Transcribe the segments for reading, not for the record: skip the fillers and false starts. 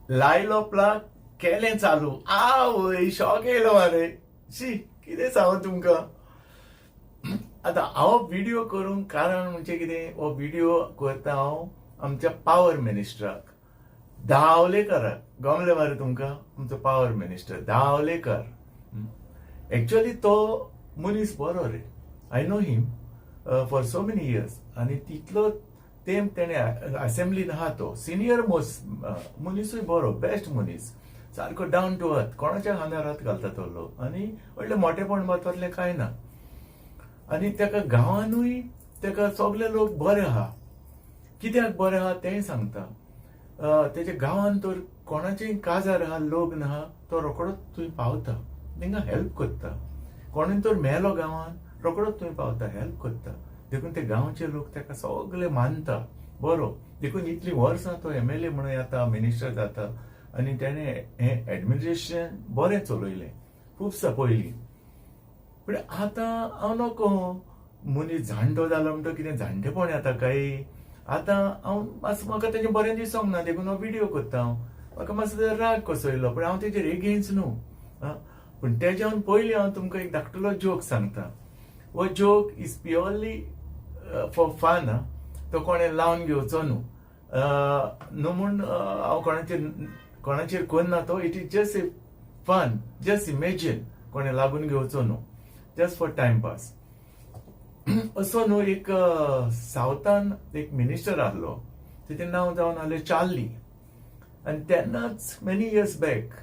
लायलो प्लग केलें चालू आवय शॉक येयलो मारे शी कितें सांगू तुमकां. आतां हांव व्हिडिओ करूंक कारण म्हणजे कितें हो व्हिडिओ करता हांव आमच्या पावर मिनिस्टराक धावलेकराक गमले मारे तुमकां. आमचो पावर मिनिस्टर धावलेकर एक्चुअली तो मनीस बरो रे. I know him for so many years आनी तितलो तेम तेणे असेंब्लीन आहा तो सिनियर मोस्ट मनीसूय बरो बेस्ट मनीस सारको डावन टू अर्थ कोणाच्या खांद्यार हात घालता तो लोक आनी व्हडले मोठेपण बातले कांय ना. आनी तेका गांवांनूय तेका सगळे लोक बरे आहा. कित्याक बरे आहा तेंय सांगता. तेच्या गांवांत तर कोणाचेय काजार आहा लग्न आहा तो रोखडोच थंय पावता तांकां हेल्प करता. कोणूय तर मेलो गांवांत रोखडोच थंय पावता हेल्प करता. देखून ते गांवचे लोक तेका सगळे मानता बरो. देखून इतलीं वर्सां तो MLA म्हणून येता मिनिस्टर जाता आनी तेणे हें एडमिनिस्ट्रेशन बरें चलयलें खुबसां पयलीं. पूण आतां हांव नको मनीस जाणटो जालो म्हणटा कितें जाणटेपण येता काय. आतां हांव म्हाका तेजें बरें दिसोंक ना देखून हांव व्हिडिओ करता. म्हाका मातसो राग कसो येयलो पूण हांव तेजेर एगेन्स्ट न्हू. पूण तेज्यान पयलीं हांव तुमकां एक धाकटुलो जोक सांगता. हो joke is purely for fun. तो कोणें लावन घेवचो न्हू म्हूण हांव कोणाचेर करना तो. It is just a fun. Just imagine कोणें लागून घेवचो न्हू जस्ट फॉर टायमपास. असो न्हू एक सावथान एक मिनिस्टर आहलो तेजें नांव जावन आहलें चार्ली. आनी तेन्नाच मेनी इयर्स बॅक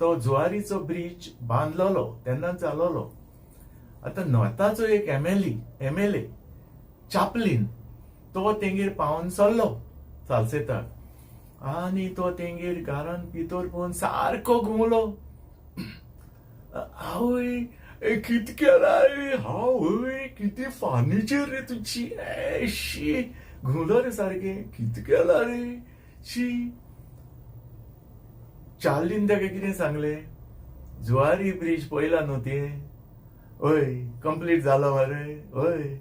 तो जुवारीचो ब्रिज बांदलोलो तेन्नाच जालोलो. आतां नॉर्थाचो एक MLA चापलीन तो तेंगेर पावून सरलो सालसेताक आनी तो तेंगेर घरान भितर पळोवन सारको घुंवलो. आवय कितें केला रे आवय कितें फार्निचर रे तुजी शी घुंवलो रे सारकें कितें केला रे शी. चार्लीन ताका कितें सांगलें जुवारी ब्रिज पयला न्हू तें हय कंप्लीट जालो मरे हय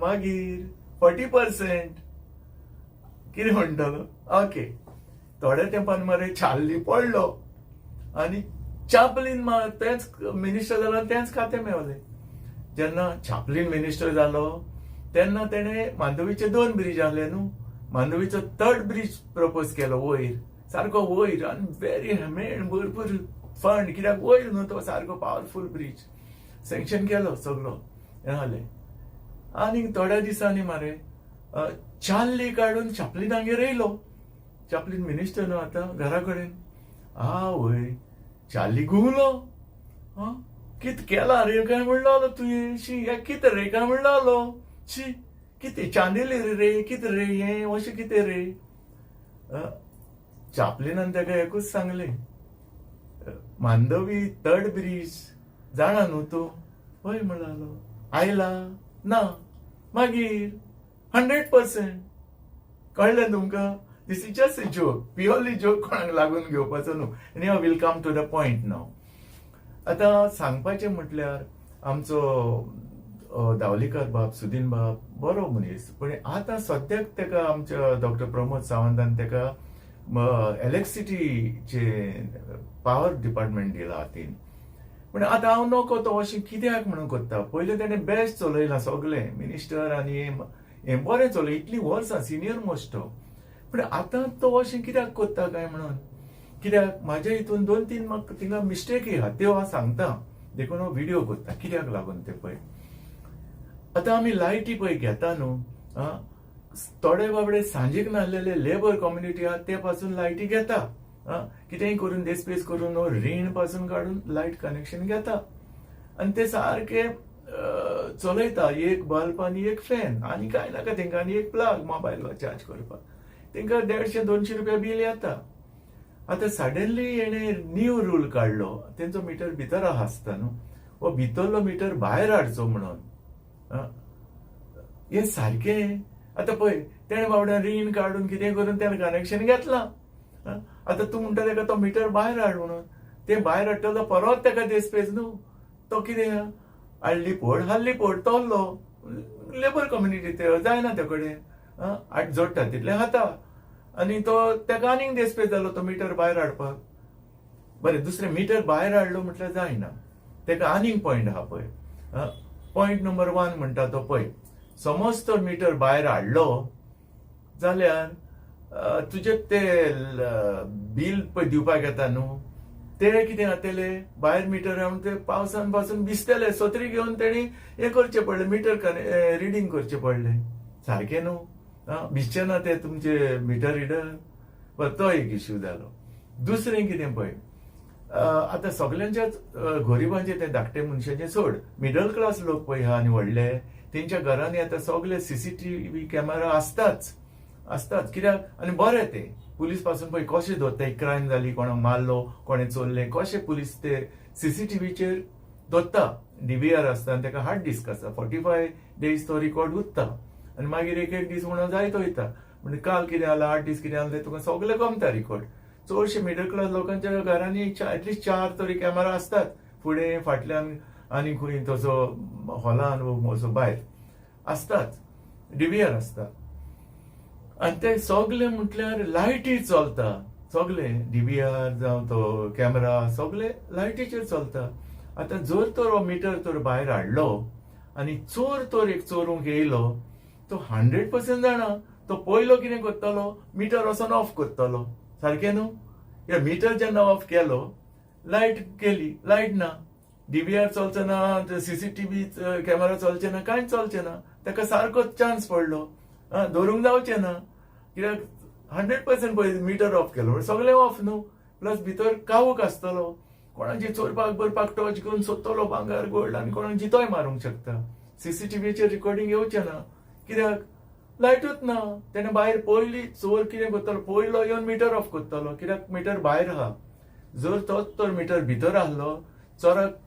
मागीर 40% कितें म्हणटलो. ओके थोड्या तेंपान मरे चार्ली पडलो आनी चापलीन तेंच मिनिस्टर जालो तेंच खातें मेवलें. जेन्ना चापलीन मिनिस्टर जालो तेन्ना तेणें मांडवीचे 2 ब्रिज आहले न्हू. मांडवीचो 3rd ब्रिज प्रपोज केलो वयर सारको वयर आनी व्हेरी हेमेंड भरपूर फंड कित्याक वयर न्हू तो सारको पावरफूल ब्रिज सँक्शन केलो सगळो हें जालें. आनी थोड्या दिसांनी मरे चार्ली काडून चापलिनागेर येयलो. चापलीन मिनिस्टर न्हू आतां घरा कडेन. आवय चार्ली घुंवलो. कितें केला रे काय म्हणलो तुवें शी हें कितें रे काय म्हणलो शी कितें चांदिली रे कितें रे हें अशें कितें रे. चापलिनान ताका एकूच सांगलें मांडवी 3rd ब्रिज जाणा न्हू तूं हय म्हणलो. आयला ना मागीर 100% कळ्ळें तुमकां. This is just a joke purely joke कोणाक लागून घेवपाचो न्हू. आनी हांव will come to the point now. आतां सांगपाचें म्हटल्यार आमचो धावलीकर बाब सुदीन बाब बरो मनीस पूण आतां सद्याक तेका आमच्या डॉक्टर प्रमोद सावंतान तेका इलेक्ट्रिसिटीचे पावर डिपार्टमेंट दिला हातीन. पूण आतां हांव नको तो अशें कित्याक म्हणून करता. पयलीं तेणें बेस्ट चलयलां सगळें मिनिस्टर आनी हें बरें चलय इतलीं वर्सां सिनियर मोस्ट तो. पूण आतां तो अशें कित्याक करता काय म्हणून कित्याक म्हाज्या हितून 2-3 म्हाका थिंगा मिस्टेकी आहा त्यो हांव सांगता देखून हांव व्हिडिओ करता कित्याक लागून ते पळय. आतां आमी लायटी पळय घेता न्हू थोडे बाबडे सांजीक नासलेले लेबर कम्युनिटी आहा ते पासून लायटी घेता. कितेंय करून देस्पेस करून रीण पासून काडून लायट कनेक्शन घेता आनी ते सारके चलयता. एक बल्ब आनी एक फॅन आनी कांय नाका तेंकां आनी एक प्लग मोबायलवर चार्ज करपाक. तेंकां 150-200 रुपया बील येता. आतां सडनली हेणे न्यू रूल काडलो तेंचो मिटर भितर आसता न्हू हो भितरलो मिटर भायर हाडचो म्हणून. हें सारकें. आतां पळय तेणे बाबड्यान रीण काडून कितें करून तेणें कनेक्शन घेतलां. आतां तूं म्हणटा तेका तो मिटर भायर हाड म्हणून तें भायर हाडटलो परत तेका देस्पेस न्हू. तो कितें हाडली पड तोल्लो लेबर कम्युनिटी ते जायना ते कडेन जोडटा तितलें खाता आनी तो तेका आनीक देस्पेज जालो तो मिटर भायर हाडपाक. बरें, दुसरें मिटर भायर हाडलो म्हटल्यार जायना, तेका आनीक पॉयंट आहा पळय. पॉयंट नंबर 1 म्हणटा तो पळय, समज तो मिटर भायर हाडलो जाल्यार तुजे ते बील पळय दिवपाक येता न्हू, ते कितें जातले, भायर मिटर हाडून ते पावसान पासून भिजतले, सत्री घेवन तेणी हें करचें पडलें, मिटर रिडींग करचें पडलें. सारकें न्हू? भिजचे ना ते तुमचे मिटर रिडर. बरं, तो एक इश्यू जालो. दुसरें कितें पळय, आतां सगल्यांच्याच गरिबांचे ते धाकटे मनशांचे सोड, मिडल क्लास लोक पळय आहा आनी व्हडले, तेंच्या घरांनी आतां सगळे सीसीटीव्ही कॅमेरा असताच. कित्याक, आनी बरें ते पुलीस पासून पळय कशें दवरता, क्रायम जाली, कोणाक मारलो, कोणें चोरलें, कशें पुलीस ते सीसीटीव्हीचेर दवरता. डीव्हीआर आसता आनी तेका हार्ड डिस्क आसता, 45 days तो रिकॉर्ड उरता आनी मागीर एक दीस म्हणून जायत वयता. म्हणजे काल कितें जालां, 8 दीस कितें जालें, तुका सगळें गमता रिकॉर्ड. चडशे मिडल क्लास लोकांच्या घरांनी एटलिस्ट 4 तरी कॅमेरा असतात, फुडें, फाटल्यान आनी खंय तसो हॉलान असो भायर असताच, डीव्हीआर आसता. आनी ते सगळे म्हटल्यार लायटी चलता, सगळे डीव्हीआर जावं तो कॅमेरा सगळे लायटीचेर चलता. आतां जर तर हो मिटर तर भायर हाडलो आनी चोर तर एक चोरूंक येयलो, तो 100% जाणा तो पयलो कितें करतलो, मिटर वचोन ऑफ करतलो. सारकें न्हू? मिटर जेन्ना ऑफ केलो, लायट गेली, लायट ना, डीव्हीआर चलचे ना, सीसीटीव्ही कॅमेरा चलचे ना, कांयच चलचें ना. ताका सारकोच चान्स पडलो, धरूंक जावचें ना. कित्याक 100% पळय मिटर ऑफ केलो, सगळें ऑफ न्हू. प्लस भितर कावूक आसतलो, कोणाची चोरपाक बरपाक टॉर्च घेवन सोदतलो भांगर गोल्ड, आनी कोणाक जितोय मारूंक शकता. सीसीटीव्हीचेर रिकॉर्डिंग येवचें ना, कित्याक लायटूच ना. तेणें भायर पयली चोर कितें करतलो, पयलो येवन मिटर ऑफ करतलो, कित्याक मिटर भायर आहा. जर तोच तर मिटर भितर आहलो, चोराक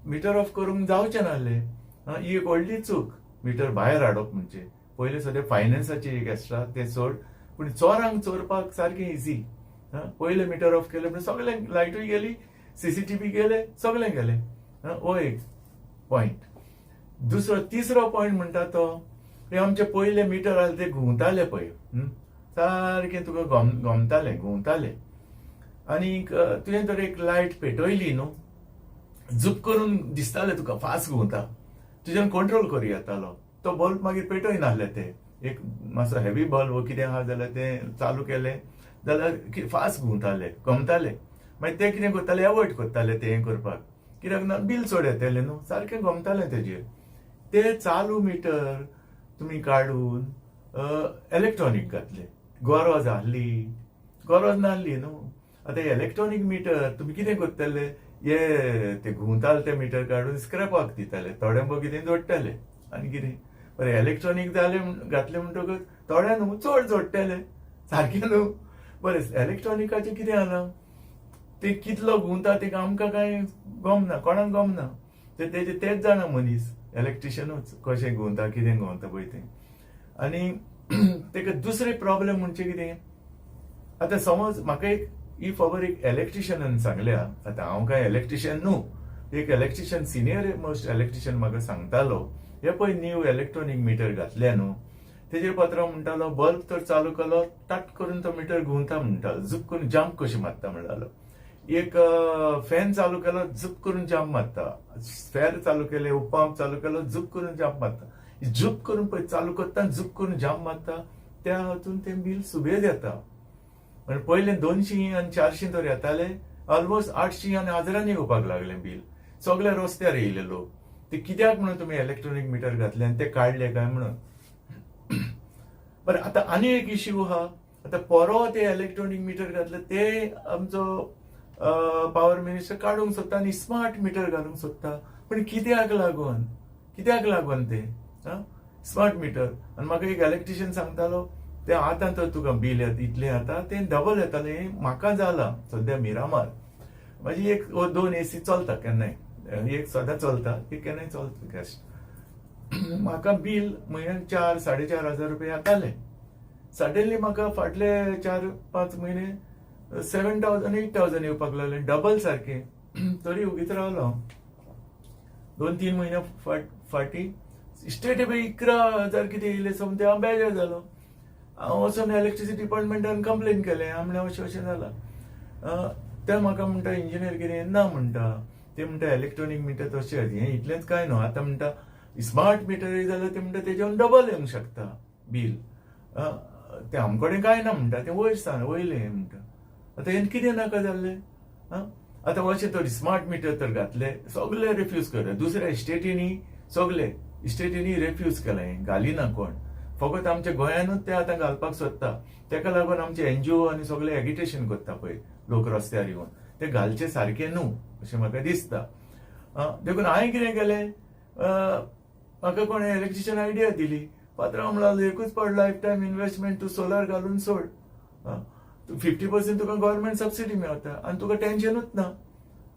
मिटर ऑफ करूंक जावचें नासलें. ही एक व्हडली चूक, मिटर भायर हाडप म्हणजे. पयले सद्या फायनान्साची एक एक्स्ट्रा ते सोड, पूण चोरांक चोरपाक सारकें इझी. पयले मिटर ऑफ केले म्हणजे सगळें, लायटूय गेली, सीसीटीव्ही गेले, सगळें गेलें. हो एक पॉयंट. तिसरो पॉयंट म्हणटा तो, हे आमचे पयले मिटर आसले ते घुंवताले पळय, सारकें तुका गमतालें, घुंवतालें. आनीक तुवें तर एक लायट पेटयली न्हू, झुप करून दिसतालें तुका फास्ट घुंवता, तुज्यान कंट्रोल करूं येतालो. तो बल्ब मागीर पेटयनासले ते, एक मातसो हेवी बल्ब कितें आहा जाल्यार तें चालू केलें जाल्यार फास्ट घुंवताले, गमताले. मागीर ते कितें करताले, एवॉयड करताले ते हें करपाक, कित्याक ना बील चड येतलें न्हू, सारकें गमतालें तेजेर. ते चालू मिटर तुमी काडून इलेक्ट्रॉनीक घातले. गरज आहली, गरज नासली न्हू. आतां इलेक्ट्रॉनीक मिटर तुमी कितें करतले, हे ते घुंवताले ते मिटर काडून स्क्रॅपाक दिताले, थोडे कितें जोडटाले आनी कितें. बरें, इलेक्ट्रॉनीक घातले म्हणटकच थोडे न्हू चड जोडटाले, सारकें न्हू. बरें, इलेक्ट्रॉनिकाचें कितें जालां, ते कितलो घुंवता ते आमकां कांय गमना, कोणाक गमना. तेच जाणा मनीस, इलेक्ट्रिशियनूच कशें घुंवता, कितें घुंवता पळय तें. आनी तेका दुसरे प्रॉब्लेम म्हणजे कितें, आतां समज म्हाका एक खबर एक इलेक्ट्रिशियनान सांगल्या, आतां हांव काय इलेक्ट्रिशियन न्हू, एक इलेक्ट्रिशियन सिनियर मोस्ट इलेक्ट्रिशियन म्हाका सांगतालो, हे पळय न्यू इलेक्ट्रॉनीक मिटर घातल्या न्हू, तेजेर पत्र म्हणटालो बल्ब तर चालू केलो टाट करून तो मिटर घुंवता म्हणटालो, झुप करून जंप कशी मारता म्हणटालो. एक फॅन चालू केलो झुप करून जंप मारता, फॅन चालू केले, पंप चालू केलो झुप करून जंप मारता. झुप करून पळय चालू करता, झुप करून जंप मारता, त्या हातून ते बिल सुबेज येता. म्हणजे पयले 200 आनी 400 तर येताले, ऑलमोस्ट 800 आनी 1000 येवपाक लागले बिल. सगळे रस्त्यार येयले लोक, ते कित्याक म्हणून तुमी इलेक्ट्रॉनीक मिटर घातले आनी ते काडले काय म्हणून. बरें, आतां आनी एक इश्यू आहा. आतां परवा ते इलेक्ट्रॉनीक मिटर घातले ते आमचो पॉवर मिनिस्टर काडूंक सोदता आनी स्मार्ट मिटर घालूंक सोदता. पण कित्याक लागून ते स्मार्ट मिटर. आनी म्हाका एक इलेक्ट्रिशियन सांगतालो, ते आतां तर तुका बिल इतलें येता, तें डबल येतालें. म्हाका जाला सद्या मिरामार, म्हाजी एक 2 AC चलता केन्नाय, एक सदां चलता, एक केन्नाय चलता गॅस्ट. म्हाका बिल म्हयन्याक 4-4.5 रुपया येतालें. सडनली म्हाका फाटले 4-5 म्हयने 7,000-8,000 येवपाक लागले, डबल सारकें. तरी उगीच रावलो. 2-3 म्हयने फाटी स्टेट 11,000 कितें येयले, समथे हांव बेजार जालो. हांव वचून इलेक्ट्रिसिटी डिपार्टमेंटान कंप्लेन केलें आमणे अशें अशें जालां. ते म्हाका म्हणटा इंजिनियर कितें ना म्हणटा, ते म्हणटा इलेक्ट्रॉनीक मिटर तशें हें इतलेंच काय न्हू, आतां म्हणटा स्मार्ट मिटर जाल्यार ते म्हणटा तेजेवन डबल येवंक शकता बील. ते आमचे कडेन काय ना म्हणटा, ते वयलें म्हणटा. आतां हें कितें नाका जाल्लें. आतां अशें तर स्मार्ट मिटर तर घातले, सगळे रिफ्यूज केले. दुसऱ्या इस्टेटींनी सगळे इस्टेटींनी रिफ्यूज केलें, हें घालिना कोण. फकत आमच्या गोंयानूच ते आतां घालपाक सोदता. तेका लागून आमचे एनजीओ आनी सगळे एगिटेशन करता पळय लोक रस्त्यार येवन, ते घालचे सारखे न्हू अशें म्हाका दिसता. देखून हांवें कितें केलें, म्हाका कोणें इलेक्ट्रिशियन आयडिया दिली. पात्रांव म्हणलो एकूच पड लायफ टायम इन्व्हेस्टमेंट तूं सोलार घालून सोड. 50% तुका गव्हर्मेंट सबसिडी मेळटा आनी तुका टेन्शनूच ना.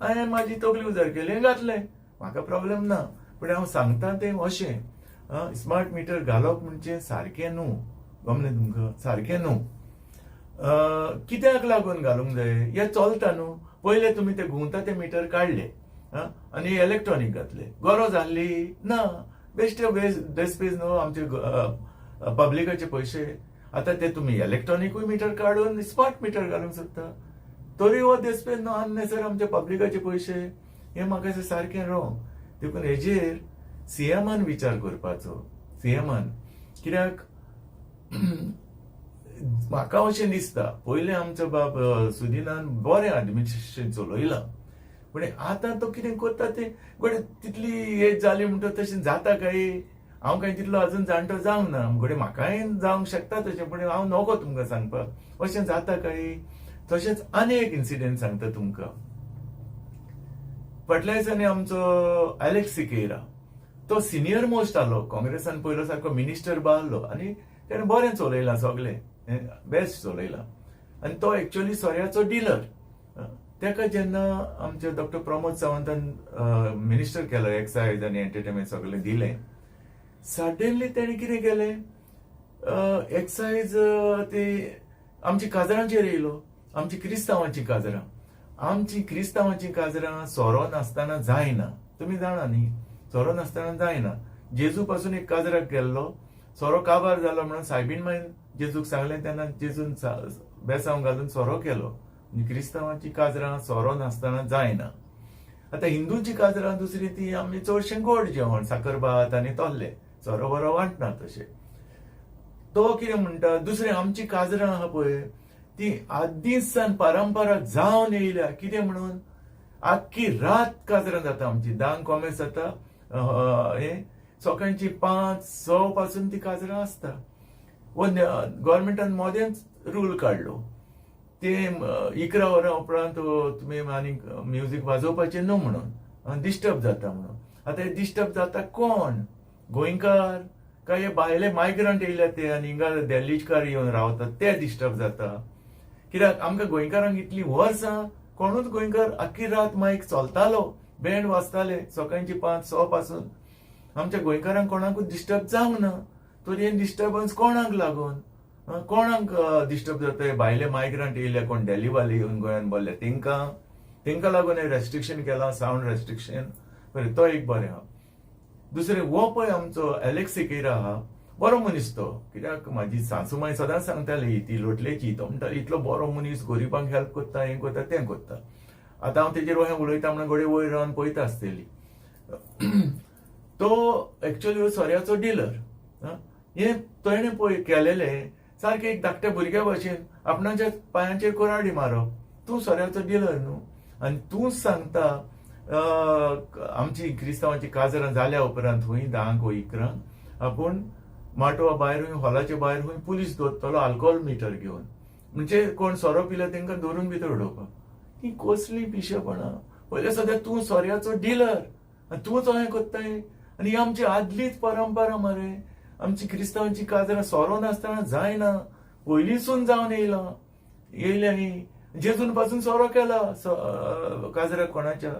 हांवें म्हाजी तकली उजार केली, हें घातलें, म्हाका प्रॉब्लेम ना. पूण हांव सांगता तें अशें, स्मार्ट मिटर घालप म्हणजे सारकें न्हू. गमलें तुमकां, सारकें न्हू. कित्याक लागून घालूंक जाय, हें चलता न्हू. पयले तुमी ते घुंवता ते मिटर काडले आनी इलेक्ट्रॉनीक घातले, गरज आहली ना. बेश्टे बेस्पेज न्हू आमचे पब्लिकाचे पयशे. आतां ते तुमी इलेक्ट्रॉनिकूय मिटर काडून स्मार्ट मिटर घालूंक सोदता, तरी हो देस्पेज न्हू अननेसरी आमचे पब्लिकाचे पयशे. हें म्हाका दिसता सारकें रॉंग. देखून हेजेर सीएमान विचार करपाचो, सीएमान. कित्याक म्हाका अशें दिसता पयलें आमचो बाब सुदिनान बरें एडमिनिस्ट्रेशन चलयलां, पूण आतां तो कितें करता तें घडये तितली एज जाली म्हणटा तशें जाता काय. हांव काय तितलो अजून जाणटो जावंक ना, घडये म्हाकाय जावंक शकता तशें, पूण हांव नोको तुमकां सांगपाक अशें जाता काय. तशेंच आनी एक इन्सिडेंट सांगता तुमकां. फाटल्या दिसांनी आमचो एलेक्स सिकेरा, तो सिनियर मोस्ट आलो काँग्रेसान, पयलो सारको मिनिस्टर बा आसलो आनी तेणें बरें चलयलां, सगळें बेस्ट चलयलां. आनी तो एक्च्युअली सोऱ्याचो डिलर. तेका जेन्ना आमचे डॉक्टर प्रमोद सावंतान मिनिस्टर केलो एक्सायज आनी एंटरटेनमेंट सगळें दिलें, सडनली तेणें कितें केलें, एक्सायज ते आमची काजरांचेर येयलो. आमची क्रिस्तांवांची काजरां, आमची क्रिस्तांवांची काजरां सोरो नासतना जायना. तुमी जाणा न्ही, सोरो नासतना जायना. जेजू पासून एक काजराक गेल्लो, सोरो काबार जालो म्हणून सायबीण मागीर जेजूक सांगलें, तेन्ना जेजून बेसांव घालून सोरो केलो. क्रिस्तांवांची काजरां सोरो नासतना जायना. आतां हिंदूंची काजरां दुसरी ती आमी चडशें गोड जेवण, साकरभात आनी तोल्ले, सोरो बरो वांटना तशें. तो कितें म्हणटा, दुसरें आमची काजरां आहा पळय ती आदींच सावन परंपरा जावन येयल्या. कितें म्हणून आख्खी रात काजरां जाता आमची, दान कॉमेस जाता. हें सकाळची 5-6 पासून ती काजरां आसता. गव्हर्मेंटान मोदेंच रूल काडलो, ते 11 वरां उपरांत तुमी आनी म्युजीक वाजोवपाचें न्हू म्हणून, डिस्टर्ब जाता म्हणून. आतां हे डिस्टर्ब जाता कोण, गोंयकार काय हे भायले मायग्रंट येयल्या ते आनी हिंगा दिल्लीकार येवन रावतात ते डिस्टर्ब जाता. कित्याक आमकां गोंयकारांक इतलीं वर्सां कोणूच गोंयकार आख्खी रात मायक चलतालो, बँड वाजताले सकाळची 5-6 पासून. आमच्या गोंयकारांक कोणाकूच डिस्टर्ब जावंक ना. तरी हे डिस्टर्बन्स कोणाक लागून, कोणाक डिस्टर्ब जाता, भायले मायग्रंट येयले, कोण दिल्ली वाले येवन गोंयान बोल्ले तेंकां लागून हे रेस्ट्रिक्शन केलां, सावंड रेस्ट्रिक्शन. तो एक बरें आहा. दुसरें हो पळय आमचो एलेक्स सिकेरा आहा, बरो मनीस तो. कित्याक म्हाजी सासूमाय सदांच सांगताली, ती लोटलेची, तो म्हणटाली इतलो बरो मनीस, गरिबांक हेल्प करता, हें करता तें करता. आतां हांव तेजेर हें उलयता म्हणून घडये वयर रावन पळयता आसतली. तो एक्च्युअली सोऱ्याचो डिलर. हें तेणें पळय केलेलें सारकें एक धाकट्या भुरग्या भशेन आपणाच्या पांयांचेर कुराडी मारप. तूं सोऱ्याचो डिलर न्हू, आनी तूंच सांगता आमची क्रिस्तांवांची काजरां जाल्या उपरांत खंय 10 वा 11 आपूण माटवा भायर हॉलाच्या भायर खंय पुलीस दवरतलो अल्कोहोल मिटर घेवन, म्हणजे कोण सोरो पिलो तेंकां धरून भितर उडोवपाक. ही कसली पिशेपणां. पयले सद्या तूं सोऱ्याचो डिलर आनी तूंच हें कोत्ताय. आनी ही आमची आदलीच परंपरा मरे. आमची क्रिस्तांवांची काजरां सोरो नासतना जायना, पयलींसून जावन येयल्या ही. जेजून पासून सोरो केला काजरां कोणाच्या,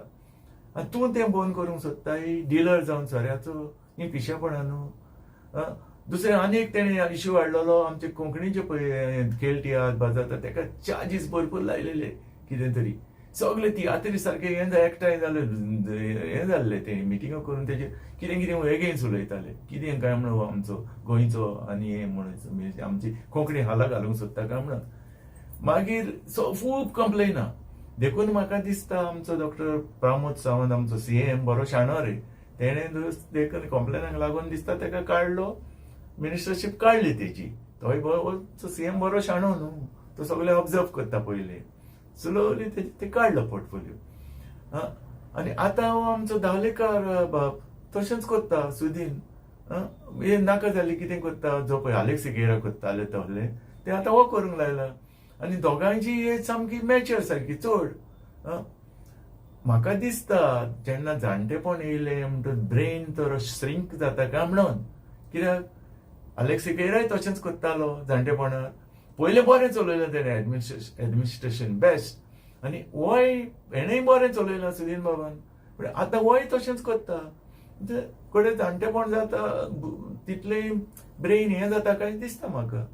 आनी तूं तें बंद करूंक सोदताय, डिलर जावन सोऱ्याचो. ही पिशेपणां न्हू. दुसरें आनी एक तेणें इश्यू हाडलेलो, आमचे कोंकणीचे पळय खेळ तियात्र बाजाता, तेका चार्जीस भरपूर लायलेले कितें तरी सगळे तियात्री सारखे एकठांय जाले हें जाल्ले ते मिटिंगो करून तेजे कितें कितें वेगळेच उलयताले कितें काय म्हणून आमचो गोंयचो आनी हें म्हणून आमची कोंकणी हाला घालूंक सोदता काय म्हणून मागीर खूब कंप्लेना देखून म्हाका दिसता आमचो डॉक्टर प्रमोद सावंत आमचो CM बरो शाणो रे तेणें देखून कंप्लेनाक लागून दिसता तेका काडलो मिनिस्टरशीप काडली तेजी तोय CM बरो शाणो न्हू तो सगळे ऑब्जर्व करता पयलीं स्लोली ते काडलो पोर्टफोलिओ आनी आतां हो आमचो धावलेकार बाब तशेंच करता सुदीन हे नाका जाली कितें करता जो पळय आलेख सिगेरा करताले तहले ते आतां हो करूंक लायला आनी दोगांयची एज सामकी मॅच्युअर सारकी चड म्हाका दिसता जेन्ना जाणटेपण येयलें म्हणटच ब्रेन तर श्रिंक जाता काय म्हणून कित्याक आलेख सिगेराय तशेंच करतालो जाणटेपणांत पयलें बरें चलयलें तेणें एडमिनिस्ट्रेशन बेस्ट आनी होय हेणेंय बरें चलयलां सुदीन बाबान पूण आतां होय तशेंच करता कडेन जाणटेपण जाता तितलें ब्रेन हें जाता काय दिसता म्हाका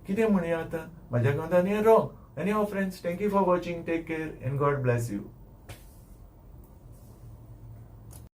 कितें म्हणया आतां म्हाज्या कोंतान हें wrong any of friends thank you for watching take care and God bless you